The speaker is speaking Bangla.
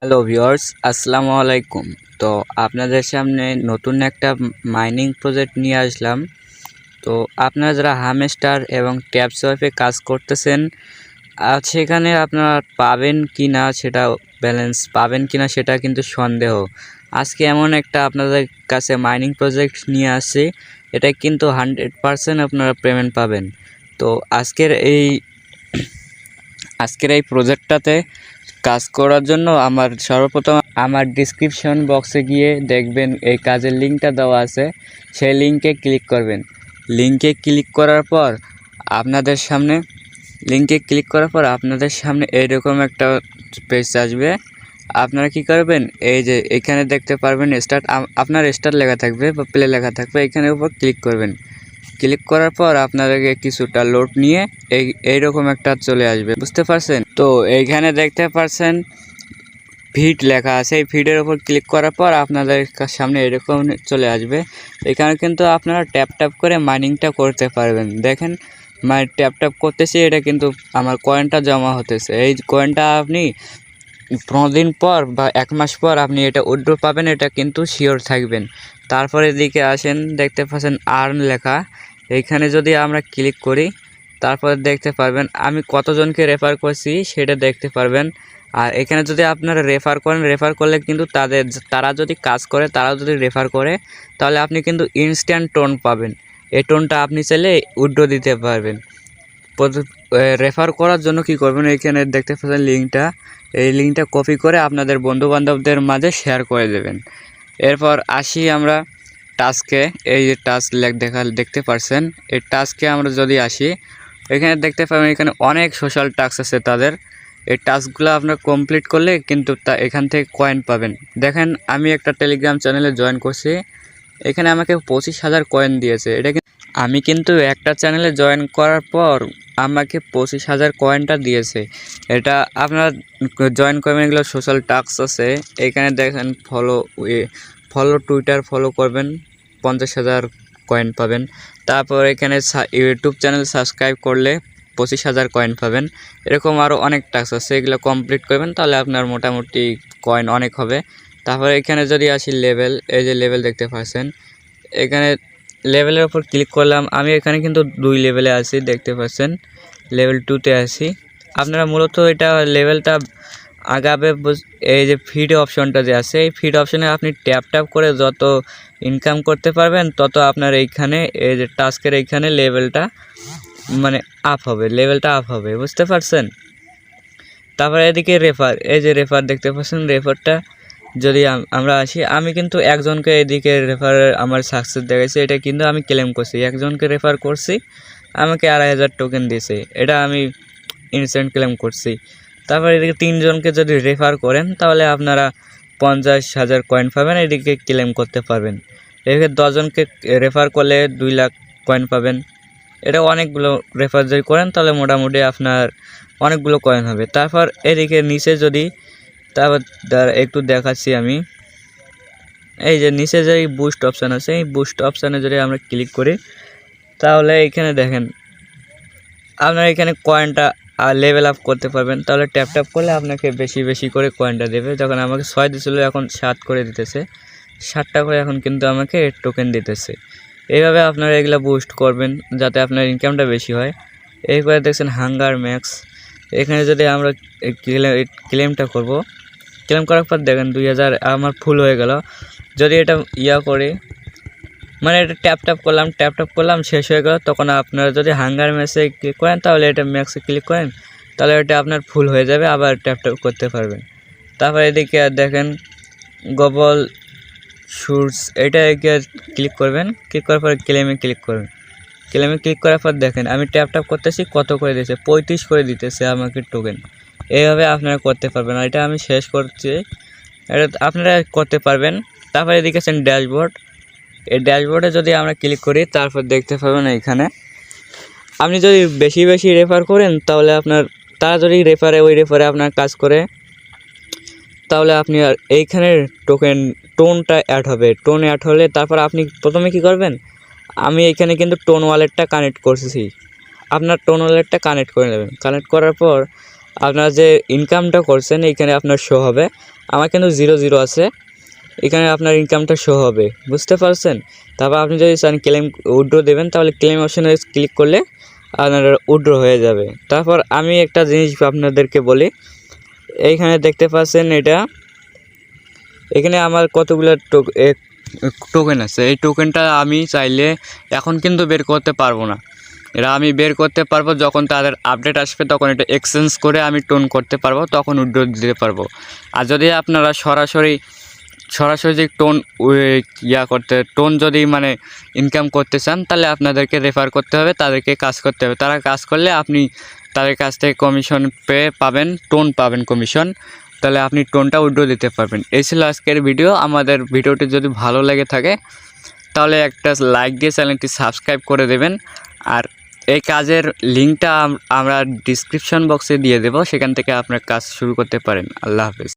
হ্যালো ভিউয়ার্স, আসসালামু আলাইকুম। তো আপনাদের সামনে নতুন একটা মাইনিং প্রজেক্ট নিয়ে আসলাম। তো আপনারা যারা হামস্টার এবং ট্যাবসোয়াইপে কাজ করতেছেন, সেখানে আপনারা পাবেন কি না সেটা, ব্যালেন্স পাবেন কি না সেটা কিন্তু সন্দেহ। আজকে এমন একটা আপনাদের কাছে মাইনিং প্রজেক্ট নিয়ে আসছি, এটা কিন্তু 100% আপনারা পেমেন্ট পাবেন। তো আজকের এই প্রজেক্টটাতে কাজ করার জন্য সর্বপ্রথম আমার ডিসক্রিপশন বক্সে গিয়ে দেখবেন এই কাজের লিঙ্কটা দেওয়া আছে, সেই লিঙ্কে ক্লিক করবেন। লিঙ্কে ক্লিক করার পর আপনাদের সামনে আপনাদের সামনে এইরকম একটা পেজ আসবে। আপনারা কি করবেন, এই যে এখানে দেখতে পারবেন স্টার্ট, আপনার স্টার্ট লেখা থাকবে বা প্লে লেখা থাকবে, এখানের উপর ক্লিক করবেন। ক্লিক করার পর আপনাদেরকে কিছুটা লোড নিয়ে এইরকম একটা চলে আসবে, বুঝতে পারছেন? তো এইখানে দেখতে পারছেন ফিড লেখা আছে, এই ফিডের উপর ক্লিক করার পর আপনাদের সামনে এরকম চলে আসবে। এখানে কিন্তু আপনারা ট্যাপ করে মাইনিংটা করতে পারবেন। দেখেন ট্যাপ করতেছি, এটা কিন্তু আমার কয়েনটা জমা হতেছে। এই কয়েনটা আপনি 15 দিন পর বা 1 মাস পর আপনি এটা উইথড্র পাবেন, এটা কিন্তু শিওর থাকবেন। তারপরে এদিকে আসেন, দেখতে পাচ্ছেন আর্ন লেখা, এইখানে যদি আমরা ক্লিক করি তারপরে দেখতে পারবেন আমি কতজনকে রেফার করছি সেটা দেখতে পারবেন। আর এখানে যদি আপনারা রেফার করলে কিন্তু তারা যদি কাজ করে, তারা যদি রেফার করে, তাহলে আপনি কিন্তু ইনস্ট্যান্ট টোন পাবেন। এই টোনটা আপনি চাইলে উইথড্র দিতে পারবেন। রেফার করার জন্য কি করবেন, এখানে দেখতে পাচ্ছেন লিঙ্কটা, এই লিঙ্কটা কপি করে আপনাদের বন্ধুবান্ধবদের মাঝে শেয়ার করে দেবেন। এরপর আসি আমরা টাস্কে। এই যে টাস্ক দেখতে পারছেন, এই টাস্কে আমরা যদি আসি, এখানে দেখতে পাবেন এখানে অনেক সোশ্যাল টাস্ক আছে তাদের। এই টাস্কগুলো আপনারা কমপ্লিট করলে কিন্তু এখান থেকে কয়েন পাবেন। দেখেন আমি একটা টেলিগ্রাম চ্যানেলে জয়েন করছি, এখানে আমাকে 25,000 কয়েন দিয়েছে। আমি কিন্তু একটা চ্যানেলে জয়েন করার পর আমাকে 25,000 কয়েনটা দিয়েছে। এটা আপনারা জয়েন করবেন, এগুলো সোশ্যাল টাস্ক আছে। এখানে দেখেন ফলো টুইটার ফলো করবেন, 50,000 কয়েন পাবেন। তারপর এখানে ইউটিউব চ্যানেল সাবস্ক্রাইব করলে 25,000 কয়েন পাবেন। এরকম আরও অনেক টাস্ক আছে, এগুলো কমপ্লিট করবেন, তাহলে আপনার মোটামুটি কয়েন অনেক হবে। তারপরে এখানে যদি আসি লেভেল, এই যে লেভেল দেখতে পাচ্ছেন, এখানে লেভেলের উপর ক্লিক করলাম। আমি এখানে কিন্তু 2 লেভেলে আছি, দেখতে পাচ্ছেন লেভেল 2তে আছি। আপনারা মূলত এটা লেভেলটা আগাবে, এই যে ফিড অপশনটা যে আছে, এই ফিড অপশনে আপনি ট্যাপ করে যত ইনকাম করতে পারবেন তত আপনার এইখানে এই যে টাস্কের এইখানে লেভেলটা আপ হবে, বুঝতে পারছেন? তারপরে এদিকে রেফার, এই যে রেফার দেখতে পাচ্ছেন, রেফারটা যদি আমরা আসি, আমি কিন্তু একজনকে এদিকে রেফার আমার সাকসেস দেখাইছে, এটা কিন্তু আমি ক্লেম করছি। একজনকে রেফার করছি, আমাকে 2,500 টোকেন দিয়েছে, এটা আমি ইনস্ট্যান্ট ক্লেম করছি। তারপর এদিকে 3 জনকে যদি রেফার করেন তাহলে আপনারা 50,000 কয়েন পাবেন, এদিকে ক্লেম করতে পারবেন। এদিকে 10 জনকে রেফার করলে 2 লাখ কয়েন পাবেন। এটা অনেকগুলো রেফার যদি করেন তাহলে মোটামুটি আপনার অনেকগুলো কয়েন হবে। তারপর এদিকে নিচে যদি, তারপর একটু দেখাচ্ছি আমি, এই যে নিচে যে বুস্ট অপশান আছে, এই বুস্ট অপশানে যদি আমরা ক্লিক করি তাহলে এখানে দেখেন আপনারা এখানে কয়েনটা লেভেল আপ করতে পারবেন। তাহলে ট্যাপ করলে আপনাকে বেশি করে কয়েনটা দেবে। যখন আমাকে 6 দিয়েছিল, এখন 7 করে দিতেছে, 7টা করে এখন কিন্তু আমাকে টোকেন দিতেছে। এইভাবে আপনারা এগুলো বুস্ট করবেন যাতে আপনার ইনকামটা বেশি হয়। এরপরে দেখছেন হাঙ্গার ম্যাক্স, এখানে যদি আমরা ক্লেমটা করব, ক্লেম করার পর দেখেন 2000 আমার ফুল হয়ে গেল। যদি এটা করি, এটা ট্যাপ করলাম শেষ হয়ে গেল, তখন আপনারা যদি হাঙ্গার ম্যাক্সে ক্লিক করেন, তাহলে এটা ম্যাক্সে ক্লিক করেন, তাহলে এটা আপনার ফুল হয়ে যাবে, আবার ট্যাপ করতে পারবেন। তারপর এদিকে দেখেন গ্লোবাল শুটস, এটা ক্লিক করবেন, ক্লিক করার পর ক্লেমে ক্লিক করবেন। ক্লেমে ক্লিক করার পর দেখেন আমি ট্যাপ করতেছি, কত করে দিয়েছে, 35 করে দিতেছে আমাকে টোকেন। এইভাবে আপনারা করতে পারবেন। আর এটা আমি শেষ করছি, এটা আপনারা করতে পারবেন। তারপরে এদিকে আছেন ড্যাশবোর্ড, এই ড্যাশবোর্ডে যদি আমরা ক্লিক করি তারপর দেখতে পাবেন এইখানে আপনি যদি বেশি রেফার করেন, তাহলে তারা যদি ওই রেফারে আপনার কাজ করে, তাহলে আপনি আর এইখানে টোনটা অ্যাড হবে। টোন অ্যাড হলে তারপর আপনি প্রথমে কি করবেন, আমি এইখানে কিন্তু টোন ওয়ালেটটা কানেক্ট করছি, আপনার টোন ওয়ালেটটা কানেক্ট করে নেবেন। কানেক্ট করার পর আপনারা যে ইনকামটা করছেন এখানে আপনার শো হবে। আমার কিন্তু 0 আছে, এখানে আপনার ইনকামটা শো হবে, বুঝতে পারছেন। তারপর আপনি যদি চান ক্লেম উইথড্র দেবেন তাহলে ক্লেম অপশনে ক্লিক করলে আপনার উইথড্র হয়ে যাবে। তারপর আমি একটা জিনিস আপনাদেরকে বলি, এইখানে দেখতে পাচ্ছেন এখানে আমার কতগুলো টোকেন আছে। এই টোকেনটা আমি চাইলে এখন কিন্তু বের করতে পারবো না, এটা আমি বের করতে পারবো যখন তাদের আপডেট আসবে, তখন এটা এক্সচেঞ্জ করে আমি টোন করতে পারবো, তখন উইথড্র দিতে পারবো। আর যদি আপনারা সরাসরি যে টোন টোন যদি মানে ইনকাম করতে চান তাহলে আপনাদেরকে রেফার করতে হবে, তাদেরকে কাজ করতে হবে। তারা কাজ করলে আপনি তাদের কাছ থেকে কমিশন পাবেন, টোন পাবেন কমিশন, তাহলে আপনি টোনটা উইথড্র দিতে পারবেন। এই ছিল আজকের ভিডিও। আমাদের ভিডিওটি যদি ভালো লেগে থাকে তাহলে একটা লাইক দিয়ে চ্যানেলটি সাবস্ক্রাইব করে দেবেন। আর এই কাজের লিঙ্কটা আমরা ডিসক্রিপশন বক্সে দিয়ে দেব, সেখান থেকে আপনার কাজ শুরু করতে পারেন। আল্লাহ হাফেজ।